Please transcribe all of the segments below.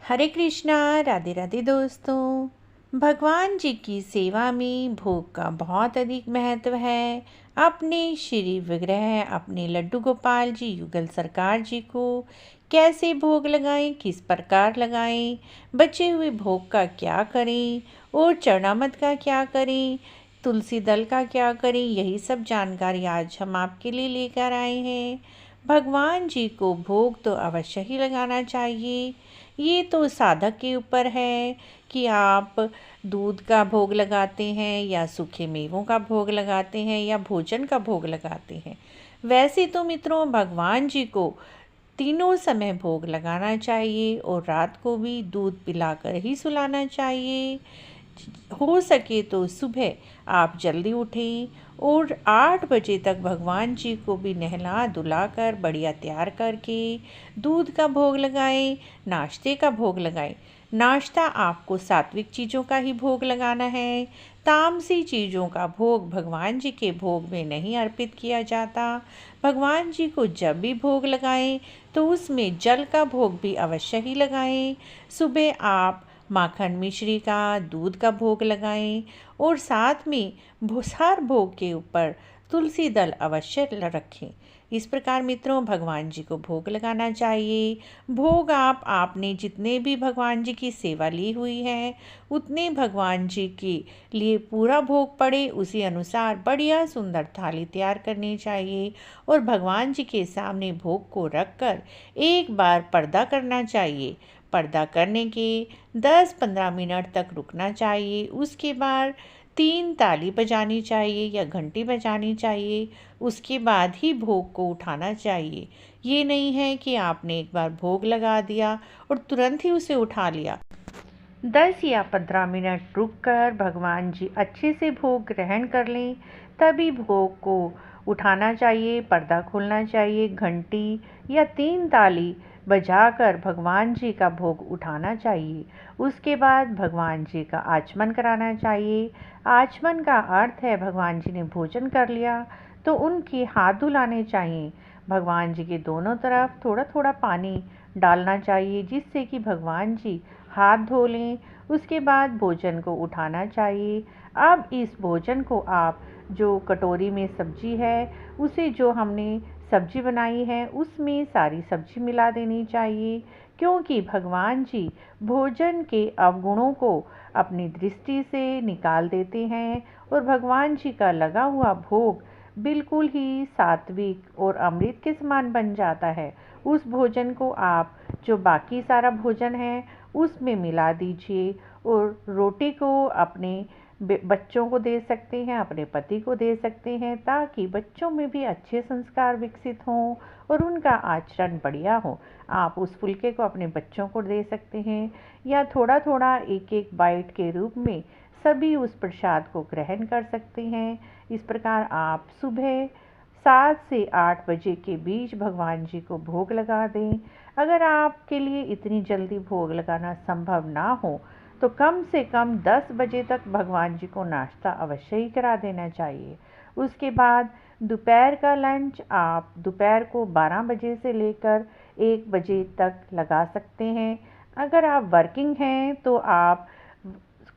हरे कृष्णा। राधे राधे दोस्तों। भगवान जी की सेवा में भोग का बहुत अधिक महत्व है। अपने श्री विग्रह अपने लड्डू गोपाल जी युगल सरकार जी को कैसे भोग लगाएं, किस प्रकार लगाएं, बचे हुए भोग का क्या करें और चरणामृत का क्या करें, तुलसी दल का क्या करें, यही सब जानकारी आज हम आपके लिए लेकर आए हैं। भगवान जी को भोग तो अवश्य ही लगाना चाहिए। ये तो साधक के ऊपर है कि आप दूध का भोग लगाते हैं या सूखे मेवों का भोग लगाते हैं या भोजन का भोग लगाते हैं। वैसे तो मित्रों भगवान जी को तीनों समय भोग लगाना चाहिए और रात को भी दूध पिलाकर ही सुलाना चाहिए। हो सके तो सुबह आप जल्दी उठें और 8 बजे तक भगवान जी को भी नहला धुलाकर बढ़िया तैयार करके दूध का भोग लगाएं, नाश्ते का भोग लगाएं। नाश्ता आपको सात्विक चीज़ों का ही भोग लगाना है। तामसी चीज़ों का भोग भगवान जी के भोग में नहीं अर्पित किया जाता। भगवान जी को जब भी भोग लगाएं तो उसमें जल का भोग भी अवश्य ही लगाएं। सुबह आप माखन मिश्री का दूध का भोग लगाएं और साथ में भूसार भोग के ऊपर तुलसी दल अवश्य रखें। इस प्रकार मित्रों भगवान जी को भोग लगाना चाहिए। भोग आपने जितने भी भगवान जी की सेवा ली हुई है उतने भगवान जी के लिए पूरा भोग पड़े उसी अनुसार बढ़िया सुंदर थाली तैयार करनी चाहिए और भगवान जी के सामने भोग को रखकर एक बार पर्दा करना चाहिए। पर्दा करने के 10-15 मिनट तक रुकना चाहिए। उसके बाद 3 ताली बजानी चाहिए या घंटी बजानी चाहिए। उसके बाद ही भोग को उठाना चाहिए। ये नहीं है कि आपने एक बार भोग लगा दिया और तुरंत ही उसे उठा लिया। 10 या 15 मिनट रुककर भगवान जी अच्छे से भोग ग्रहण कर लें तभी भोग को उठाना चाहिए, पर्दा खोलना चाहिए, घंटी या 3 ताली बजाकर भगवान जी का भोग उठाना चाहिए। उसके बाद भगवान जी का आचमन कराना चाहिए। आचमन का अर्थ है भगवान जी ने भोजन कर लिया तो उनके हाथ धुलाने चाहिए। भगवान जी के दोनों तरफ थोड़ा थोड़ा पानी डालना चाहिए जिससे कि भगवान जी हाथ धो लें। उसके बाद भोजन को उठाना चाहिए। अब इस भोजन को आप जो कटोरी में सब्जी है उसे जो हमने सब्जी बनाई है उसमें सारी सब्जी मिला देनी चाहिए क्योंकि भगवान जी भोजन के अवगुणों को अपनी दृष्टि से निकाल देते हैं और भगवान जी का लगा हुआ भोग बिल्कुल ही सात्विक और अमृत के समान बन जाता है। उस भोजन को आप जो बाकी सारा भोजन है उसमें मिला दीजिए और रोटी को अपने बच्चों को दे सकते हैं, अपने पति को दे सकते हैं ताकि बच्चों में भी अच्छे संस्कार विकसित हों और उनका आचरण बढ़िया हो। आप उस फुलके को अपने बच्चों को दे सकते हैं या थोड़ा थोड़ा एक एक बाइट के रूप में सभी उस प्रसाद को ग्रहण कर सकते हैं। इस प्रकार आप सुबह 7 से 8 बजे के बीच भगवान जी को भोग लगा दें। अगर आपके लिए इतनी जल्दी भोग लगाना संभव ना हो तो कम से कम 10 बजे तक भगवान जी को नाश्ता अवश्य ही करा देना चाहिए। उसके बाद दोपहर का लंच आप दोपहर को 12 बजे से लेकर 1 बजे तक लगा सकते हैं। अगर आप वर्किंग हैं तो आप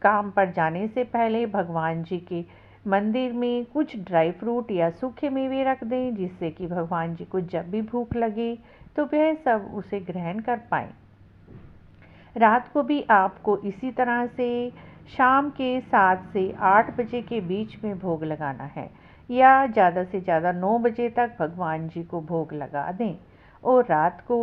काम पर जाने से पहले भगवान जी के मंदिर में कुछ ड्राई फ्रूट या सूखे मेवे रख दें जिससे कि भगवान जी को जब भी भूख लगे तो वह सब उसे ग्रहण कर पाएं। रात को भी आपको इसी तरह से शाम के 7 से 8 बजे के बीच में भोग लगाना है या ज़्यादा से ज़्यादा 9 बजे तक भगवान जी को भोग लगा दें और रात को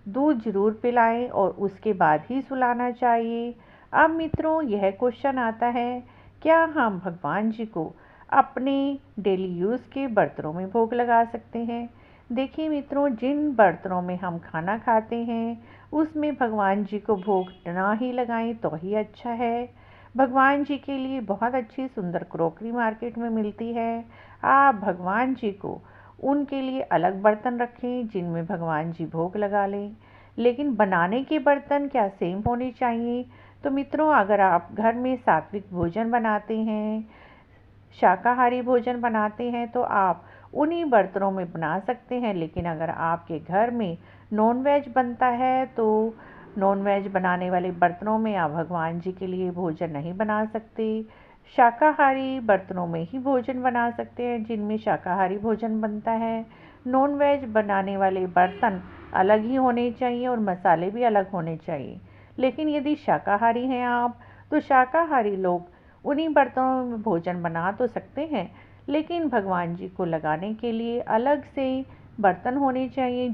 दूध जरूर पिलाएं और उसके बाद ही सुलाना चाहिए। अब मित्रों यह क्वेश्चन आता है, क्या हम भगवान जी को अपने डेली यूज़ के बर्तनों में भोग लगा सकते हैं? देखिए मित्रों, जिन बर्तनों में हम खाना खाते हैं उसमें भगवान जी को भोग ना ही लगाएं तो ही अच्छा है। भगवान जी के लिए बहुत अच्छी सुंदर क्रॉकरी मार्केट में मिलती है। आप भगवान जी को उनके लिए अलग बर्तन रखें जिनमें भगवान जी भोग लगा लें। लेकिन बनाने के बर्तन क्या सेम होने चाहिए? तो मित्रों, अगर आप घर में सात्विक भोजन बनाते हैं, शाकाहारी भोजन बनाते हैं तो आप उन्हीं बर्तनों में बना सकते हैं। लेकिन अगर आपके घर में नॉन वेज बनता है तो नॉनवेज बनाने वाले बर्तनों में आप भगवान जी के लिए भोजन नहीं बना सकते। शाकाहारी बर्तनों में ही भोजन बना सकते हैं जिनमें शाकाहारी भोजन बनता है। नॉनवेज बनाने वाले बर्तन अलग ही होने चाहिए और मसाले भी अलग होने चाहिए। लेकिन यदि शाकाहारी हैं आप, तो शाकाहारी लोग उन्हीं बर्तनों में भोजन बना तो सकते हैं, लेकिन भगवान जी को लगाने के लिए अलग से बर्तन होने चाहिए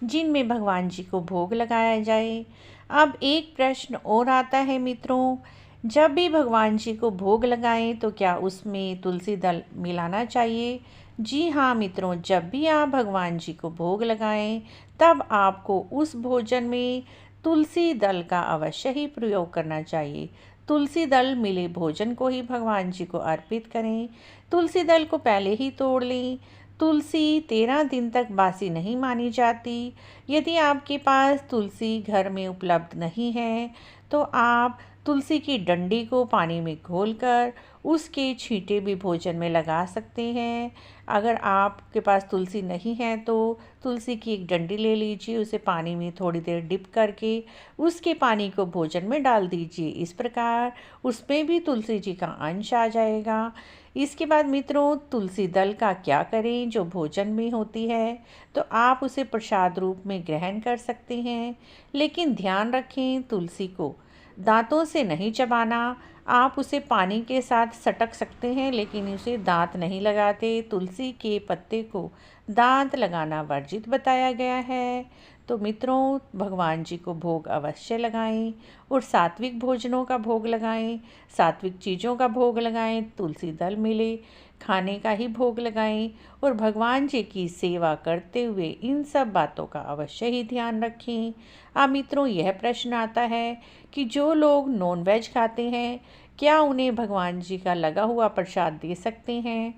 जिनमें भगवान जी को भोग लगाया जाए। अब एक प्रश्न और आता है मित्रों, जब भी भगवान जी को भोग लगाएं तो क्या उसमें तुलसी दल मिलाना चाहिए? जी हाँ मित्रों, जब भी आप भगवान जी को भोग लगाएं तब आपको उस भोजन में तुलसी दल का अवश्य ही प्रयोग करना चाहिए। तुलसी दल मिले भोजन को ही भगवान जी को अर्पित करें। तुलसी दल को पहले ही तोड़ लें। तुलसी 13 दिन तक बासी नहीं मानी जाती। यदि आपके पास तुलसी घर में उपलब्ध नहीं है तो आप तुलसी की डंडी को पानी में घोलकर उसके छींटे भी भोजन में लगा सकते हैं। अगर आपके पास तुलसी नहीं है तो तुलसी की एक डंडी ले लीजिए, उसे पानी में थोड़ी देर डिप करके उसके पानी को भोजन में डाल दीजिए। इस प्रकार उसमें भी तुलसी जी का अंश आ जाएगा। इसके बाद मित्रों, तुलसी दल का क्या करें जो भोजन में होती है, तो आप उसे प्रसाद रूप में ग्रहण कर सकते हैं, लेकिन ध्यान रखें तुलसी को दांतों से नहीं चबाना। आप उसे पानी के साथ सटक सकते हैं लेकिन उसे दांत नहीं लगाते। तुलसी के पत्ते को दांत लगाना वर्जित बताया गया है। तो मित्रों, भगवान जी को भोग अवश्य लगाएं और सात्विक भोजनों का भोग लगाएं, सात्विक चीज़ों का भोग लगाएं, तुलसी दल मिले खाने का ही भोग लगाएं और भगवान जी की सेवा करते हुए इन सब बातों का अवश्य ही ध्यान रखें। अब मित्रों, यह प्रश्न आता है कि जो लोग नॉनवेज खाते हैं क्या उन्हें भगवान जी का लगा हुआ प्रसाद दे सकते हैं?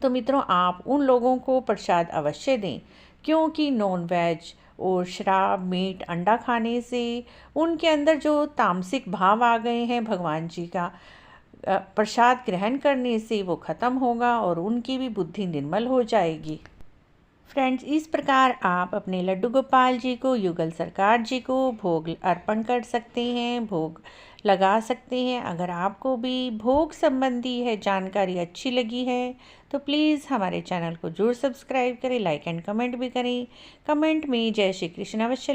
तो मित्रों, आप उन लोगों को प्रसाद अवश्य दें, क्योंकि नॉनवेज और शराब, मीट, अंडा खाने से उनके अंदर जो तामसिक भाव आ गए हैं, भगवान जी का प्रसाद ग्रहण करने से वो ख़त्म होगा और उनकी भी बुद्धि निर्मल हो जाएगी। फ्रेंड्स, इस प्रकार आप अपने लड्डू गोपाल जी को, युगल सरकार जी को भोग अर्पण कर सकते हैं, भोग लगा सकते हैं। अगर आपको भी भोग संबंधी है जानकारी अच्छी लगी है तो प्लीज़ हमारे चैनल को जरूर सब्सक्राइब करें, लाइक एंड कमेंट भी करें। कमेंट में जय श्री कृष्ण अवश्य